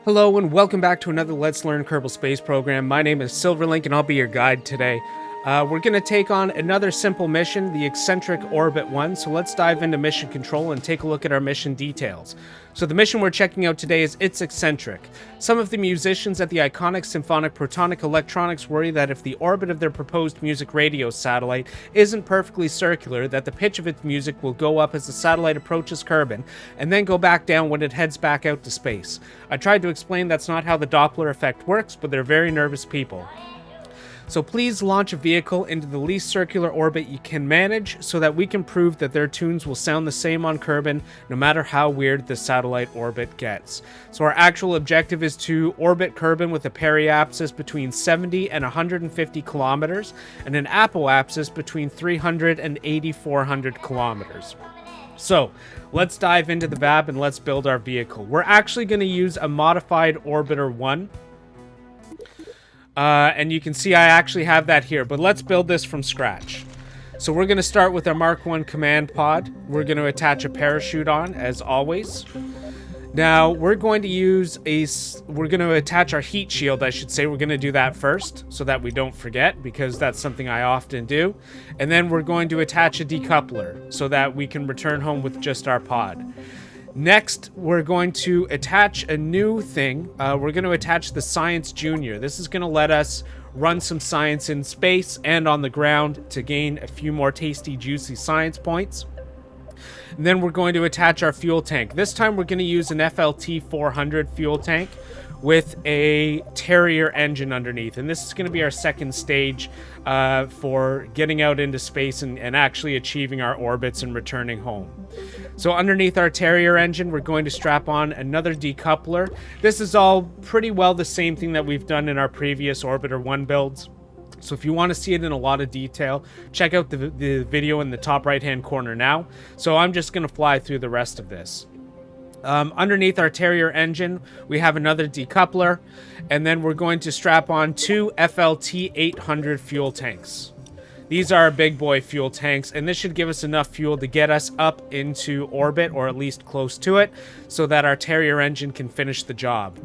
Hello and welcome back to another Let's Learn Kerbal Space program. My name is Silverlink and I'll be your guide today. We're going to take on another simple mission, the Eccentric Orbit 1. So let's dive into mission control and take a look at our mission details. So the mission we're checking out today is It's Eccentric. Some of the musicians at the iconic Symphonic Protonic Electronics worry that if the orbit of their proposed music radio satellite isn't perfectly circular, that the pitch of its music will go up as the satellite approaches Kerbin, and then go back down when it heads back out to space. I tried to explain that's not how the Doppler effect works, but they're very nervous people. So please launch a vehicle into the least circular orbit you can manage so that we can prove that their tunes will sound the same on Kerbin no matter how weird the satellite orbit gets. So our actual objective is to orbit Kerbin with a periapsis between 70 and 150 kilometers and an apoapsis between 300 and 8,400 kilometers. So let's dive into the VAB and let's build our vehicle. We're actually going to use a modified Orbiter 1. And you can see I actually have that here, but let's build this from scratch. So we're going to start with our Mark 1 command pod. We're going to attach a parachute on, as always. Now, we're going to attach our heat shield, I should say. We're going to do that first, so that we don't forget, because that's something I often do. And then we're going to attach a decoupler, so that we can return home with just our pod. Next, we're going to attach a new thing. We're going to attach the Science Junior. This is going to let us run some science in space and on the ground to gain a few more tasty, juicy science points. And then we're going to attach our fuel tank. This time we're going to use an FLT 400 fuel tank with a Terrier engine underneath. And this is going to be our second stage for getting out into space and actually achieving our orbits and returning home. So underneath our Terrier engine, we're going to strap on another decoupler. This is all pretty well the same thing that we've done in our previous Orbiter 1 builds. So if you want to see it in a lot of detail, check out the video in the top right-hand corner now. So I'm just going to fly through the rest of this. Underneath our Terrier engine, we have another decoupler, and then we're going to strap on two FLT 800 fuel tanks. These are our big boy fuel tanks, and this should give us enough fuel to get us up into orbit, or at least close to it, so that our Terrier engine can finish the job.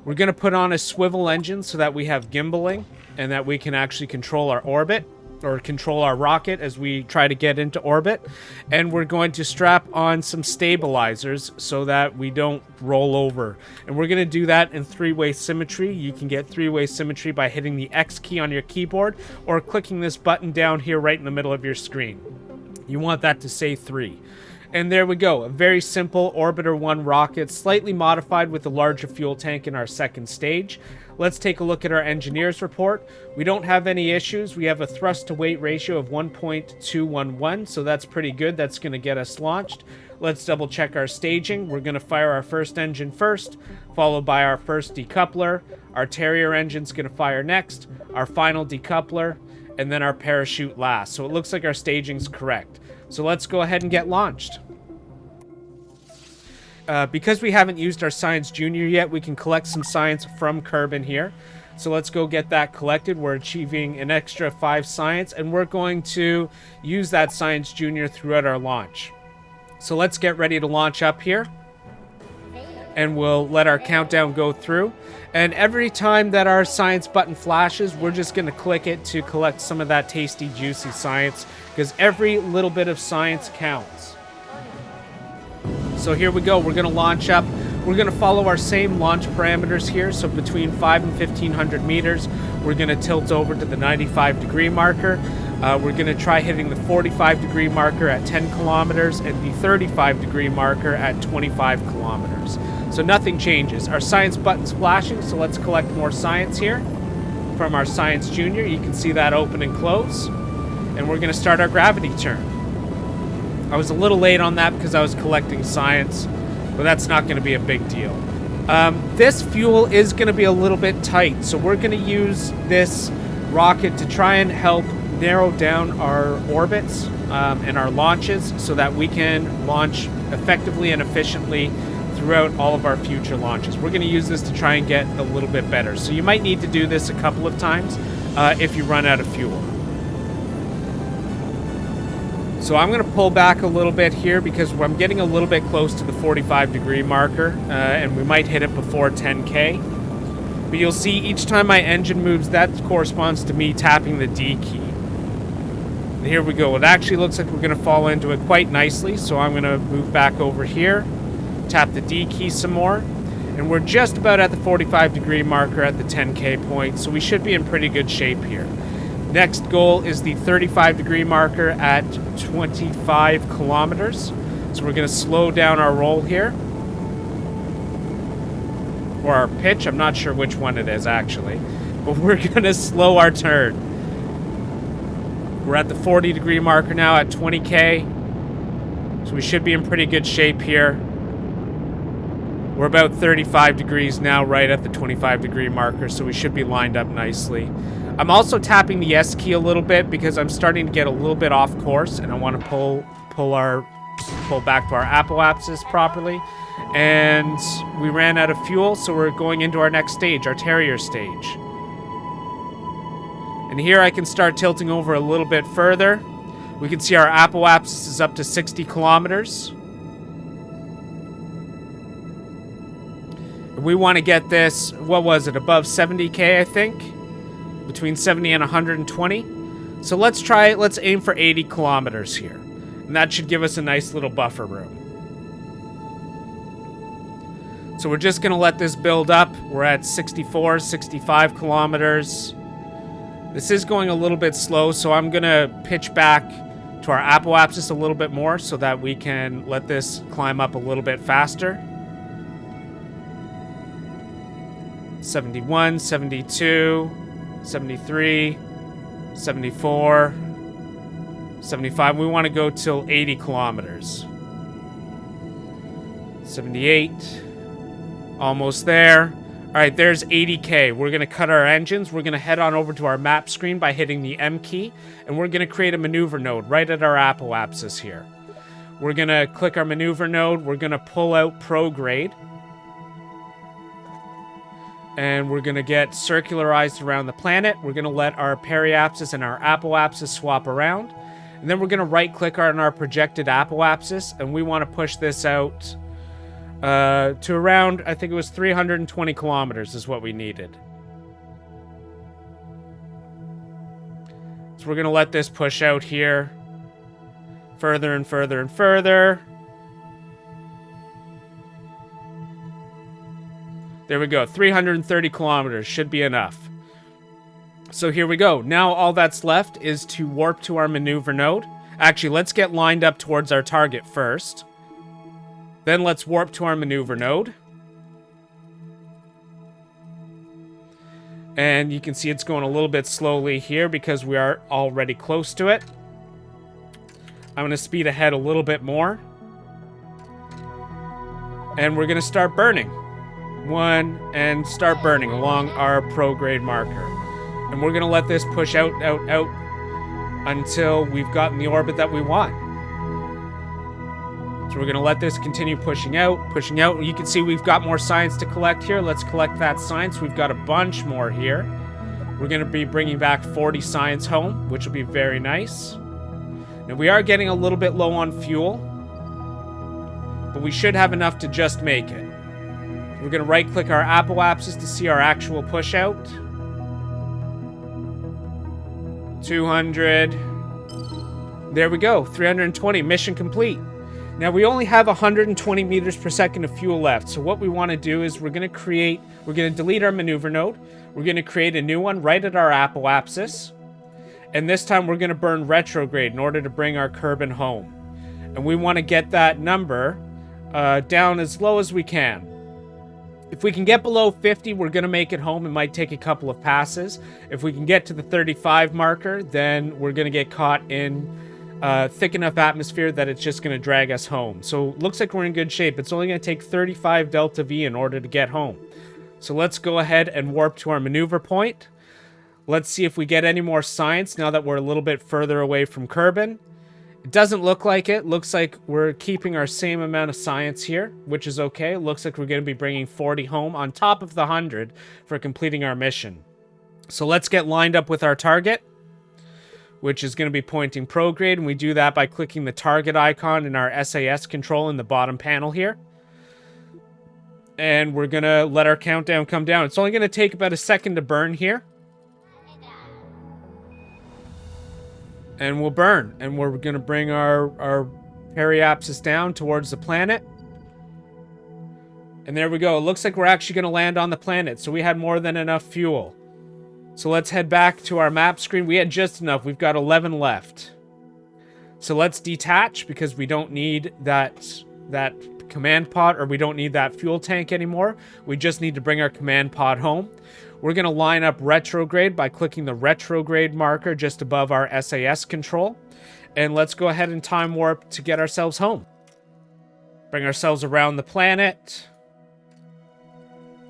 We're going to put on a swivel engine so that we have gimbaling, and that we can actually control our orbit, or control our rocket as we try to get into orbit. And we're going to strap on some stabilizers so that we don't roll over. And we're going to do that in three-way symmetry. You can get three-way symmetry by hitting the X key on your keyboard or clicking this button down here right in the middle of your screen. You want that to say 3. And there we go, a very simple Orbiter 1 rocket, slightly modified with a larger fuel tank in our second stage. Let's take a look at our engineer's report. We don't have any issues. We have a thrust to weight ratio of 1.211, so that's pretty good. That's going to get us launched. Let's double check our staging. We're going to fire our first engine first, followed by our first decoupler. Our Terrier engine's going to fire next, our final decoupler, and then our parachute last. So it looks like our staging's correct. So let's go ahead and get launched. Because we haven't used our Science Junior yet, we can collect some science from Kerbin here. So let's go get that collected. We're achieving an extra 5 science, and we're going to use that Science Junior throughout our launch. So let's get ready to launch up here. And we'll let our countdown go through. And every time that our science button flashes, we're just going to click it to collect some of that tasty, juicy science, because every little bit of science counts. So here we go. We're going to launch up. We're going to follow our same launch parameters here. So between 5 and 1,500 meters, we're going to tilt over to the 95-degree marker. We're going to try hitting the 45-degree marker at 10 kilometers and the 35-degree marker at 25 kilometers. So nothing changes. Our science button's flashing, so let's collect more science here from our Science Junior. You can see that open and close. And we're going to start our gravity turn. I was a little late on that because I was collecting science, but that's not going to be a big deal. This fuel is going to be a little bit tight, so we're going to use this rocket to try and help narrow down our orbits and our launches so that we can launch effectively and efficiently throughout all of our future launches. We're going to use this to try and get a little bit better. So you might need to do this a couple of times if you run out of fuel. So I'm going to pull back a little bit here because I'm getting a little bit close to the 45-degree marker, and we might hit it before 10K. But you'll see each time my engine moves, that corresponds to me tapping the D key. And here we go. It actually looks like we're going to fall into it quite nicely, so I'm going to move back over here, tap the D key some more, and we're just about at the 45-degree marker at the 10K point, so we should be in pretty good shape here. Next goal is the 35-degree marker at 25 kilometers. So we're going to slow down our roll here. Or our pitch. I'm not sure which one it is, actually. But we're going to slow our turn. We're at the 40-degree marker now at 20K. So we should be in pretty good shape here. We're about 35 degrees now, right at the 25-degree marker. So we should be lined up nicely. I'm also tapping the S key a little bit because I'm starting to get a little bit off course, and I want to pull back to our apoapsis properly. And we ran out of fuel, so we're going into our next stage, our Terrier stage. And here I can start tilting over a little bit further. We can see our apoapsis is up to 60 kilometers. We want to get this, what was it, above 70K, I think? Between 70 and 120. So let's aim for 80 kilometers here. And that should give us a nice little buffer room. So we're just going to let this build up. We're at 64, 65 kilometers. This is going a little bit slow, so I'm going to pitch back to our apoapsis a little bit more so that we can let this climb up a little bit faster. 71, 72... 73, 74, 75. We want to go till 80 kilometers. 78. Almost there. All right, there's 80K. We're going to cut our engines. We're going to head on over to our map screen by hitting the M key, and we're going to create a maneuver node right at our apoapsis here. We're going to click our maneuver node. We're going to pull out prograde. And we're going to get circularized around the planet. We're going to let our periapsis and our apoapsis swap around. And then we're going to right-click on our projected apoapsis, and we want to push this out to around, I think it was 320 kilometers is what we needed. So we're going to let this push out here further and further and further. There we go. 330 kilometers should be enough. So here we go. Now all that's left is to warp to our maneuver node. Actually, let's get lined up towards our target first. Then let's warp to our maneuver node. And you can see it's going a little bit slowly here because we are already close to it. I'm going to speed ahead a little bit more. And we're going to start burning. And start burning along our prograde marker. And we're going to let this push out until we've gotten the orbit that we want. So we're going to let this continue pushing out. You can see we've got more science to collect here. Let's collect that science. We've got a bunch more here. We're going to be bringing back 40 science home, which will be very nice. Now we are getting a little bit low on fuel, but we should have enough to just make it. We're going to right-click our apoapsis to see our actual push-out. 200. There we go. 320. Mission complete. Now, we only have 120 meters per second of fuel left. So what we want to do is we're going to delete our maneuver node. We're going to create a new one right at our apoapsis. And this time, we're going to burn retrograde in order to bring our Kerbin home. And we want to get that number down as low as we can. If we can get below 50, we're going to make it home. It might take a couple of passes. If we can get to the 35 marker, then we're going to get caught in thick enough atmosphere that it's just going to drag us home. So looks like we're in good shape. It's only going to take 35 delta V in order to get home. So let's go ahead and warp to our maneuver point. Let's see if we get any more science now that we're a little bit further away from Kerbin. It doesn't look like it. Looks like we're keeping our same amount of science here, which is okay. Looks like we're going to be bringing 40 home on top of the 100 for completing our mission. So let's get lined up with our target. which is going to be pointing prograde, and we do that by clicking the target icon in our SAS control in the bottom panel here. And we're going to let our countdown come down. It's only going to take about a second to burn here. And we'll burn. And we're going to bring our periapsis down towards the planet. And there we go. It looks like we're actually going to land on the planet. So we had more than enough fuel. So let's head back to our map screen. We had just enough. We've got 11 left. So let's detach because we don't need that command pod, or we don't need that fuel tank anymore. We just need to bring our command pod home. We're going to line up retrograde by clicking the retrograde marker just above our SAS control. And let's go ahead and time warp to get ourselves home. Bring ourselves around the planet.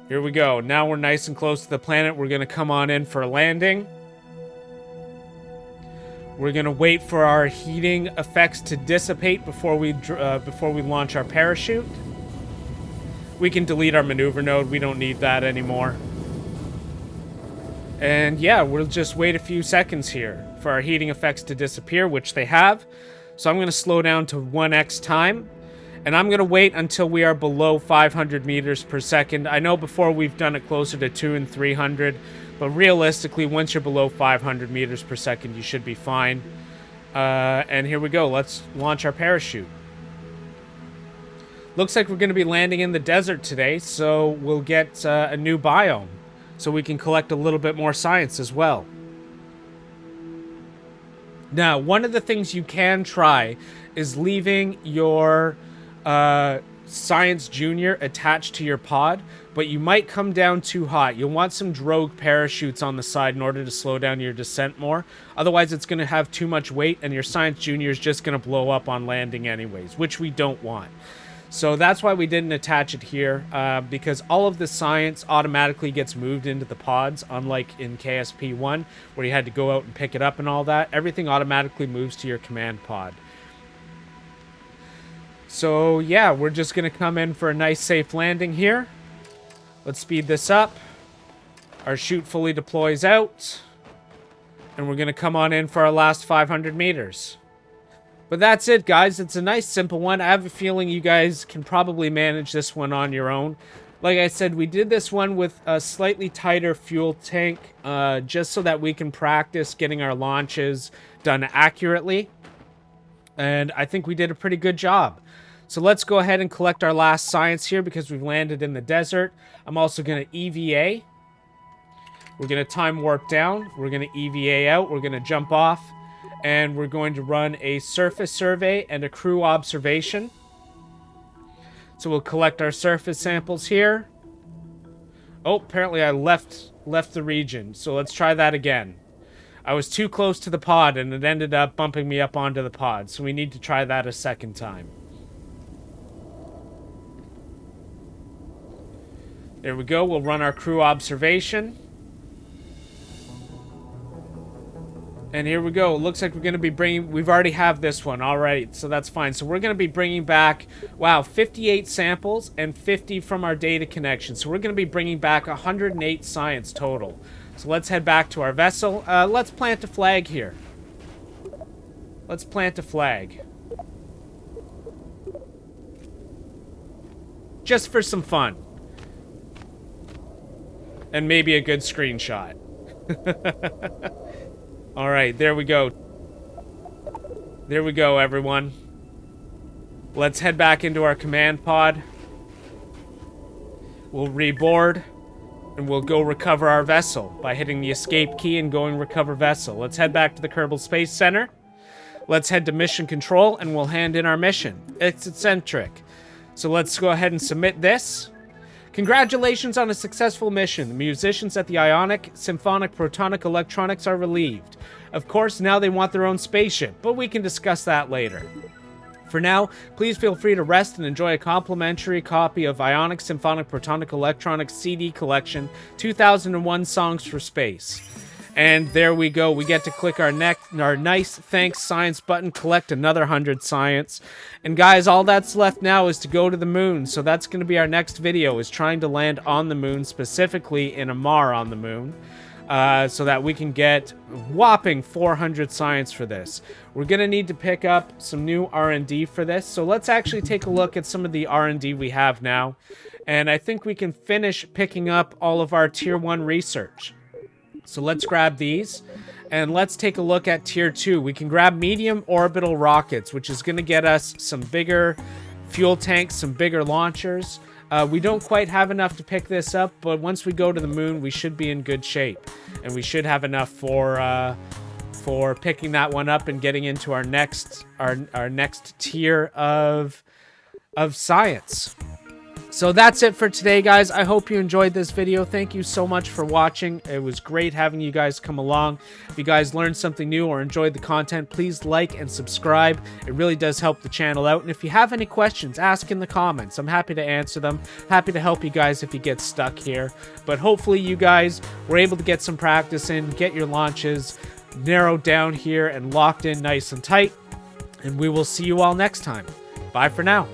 Here we go. Now we're nice and close to the planet. We're going to come on in for a landing. We're going to wait for our heating effects to dissipate before we launch our parachute. We can delete our maneuver node. We don't need that anymore. And yeah, we'll just wait a few seconds here for our heating effects to disappear, which they have. So I'm going to slow down to 1x time. And I'm going to wait until we are below 500 meters per second. I know before we've done it closer to 200 and 300, but realistically, once you're below 500 meters per second, you should be fine. And here we go. Let's launch our parachute. Looks like we're going to be landing in the desert today, so we'll get a new biome, so we can collect a little bit more science as well. Now, one of the things you can try is leaving your Science Junior attached to your pod, but you might come down too hot. You'll want some drogue parachutes on the side in order to slow down your descent more. Otherwise, it's going to have too much weight, and your Science Junior is just going to blow up on landing anyways, which we don't want. So that's why we didn't attach it here, because all of the science automatically gets moved into the pods, unlike in KSP1, where you had to go out and pick it up and all that. Everything automatically moves to your command pod. So yeah, we're just going to come in for a nice safe landing here. Let's speed this up. Our chute fully deploys out. And we're going to come on in for our last 500 meters. But that's it, guys. It's a nice, simple one. I have a feeling you guys can probably manage this one on your own. Like I said, we did this one with a slightly tighter fuel tank, just so that we can practice getting our launches done accurately. And I think we did a pretty good job. So let's go ahead and collect our last science here because we've landed in the desert. I'm also going to EVA. We're going to time warp down. We're going to EVA out. We're going to jump off. And we're going to run a surface survey and a crew observation. So we'll collect our surface samples here. Oh, apparently I left the region. So let's try that again. I was too close to the pod and it ended up bumping me up onto the pod. So we need to try that a second time. There we go. We'll run our crew observation. And here we go. It looks like we're going to be bringing... We've already have this one. All right. So that's fine. So we're going to be bringing back, wow, 58 samples and 50 from our data connection. So we're going to be bringing back 108 science total. So let's head back to our vessel. Let's plant a flag here. Let's plant a flag. Just for some fun. And maybe a good screenshot. Alright, there we go. There we go, everyone. Let's head back into our command pod. We'll reboard. And we'll go recover our vessel by hitting the escape key and going recover vessel. Let's head back to the Kerbal Space Center. Let's head to mission control and we'll hand in our mission. It's Eccentric. So let's go ahead and submit this. Congratulations on a successful mission. The musicians at the Ionic, Symphonic, Protonic Electronics are relieved. Of course, now they want their own spaceship, but we can discuss that later. For now, please feel free to rest and enjoy a complimentary copy of Ionic, Symphonic, Protonic Electronics CD Collection, 2001 Songs for Space. And there we go. We get to click our nice thanks science button, collect another 100 science. And guys, all that's left now is to go to the moon. So that's going to be our next video, is trying to land on the moon, specifically in Amar on the moon. so that we can get whopping 400 science for this. We're going to need to pick up some new R&D for this. So let's actually take a look at some of the R&D we have now. And I think we can finish picking up all of our tier 1 research. So let's grab these and let's take a look at tier 2. We can grab medium orbital rockets, which is going to get us some bigger fuel tanks, some bigger launchers. We don't quite have enough to pick this up, but once we go to the moon, we should be in good shape. And we should have enough for picking that one up and getting into our next tier of science. So that's it for today, guys. I hope you enjoyed this video. Thank you so much for watching. It was great having you guys come along. If you guys learned something new or enjoyed the content, please like and subscribe. It really does help the channel out. And if you have any questions, ask in the comments. I'm happy to answer them. Happy to help you guys if you get stuck here. But hopefully you guys were able to get some practice in, get your launches narrowed down here and locked in nice and tight. And we will see you all next time. Bye for now.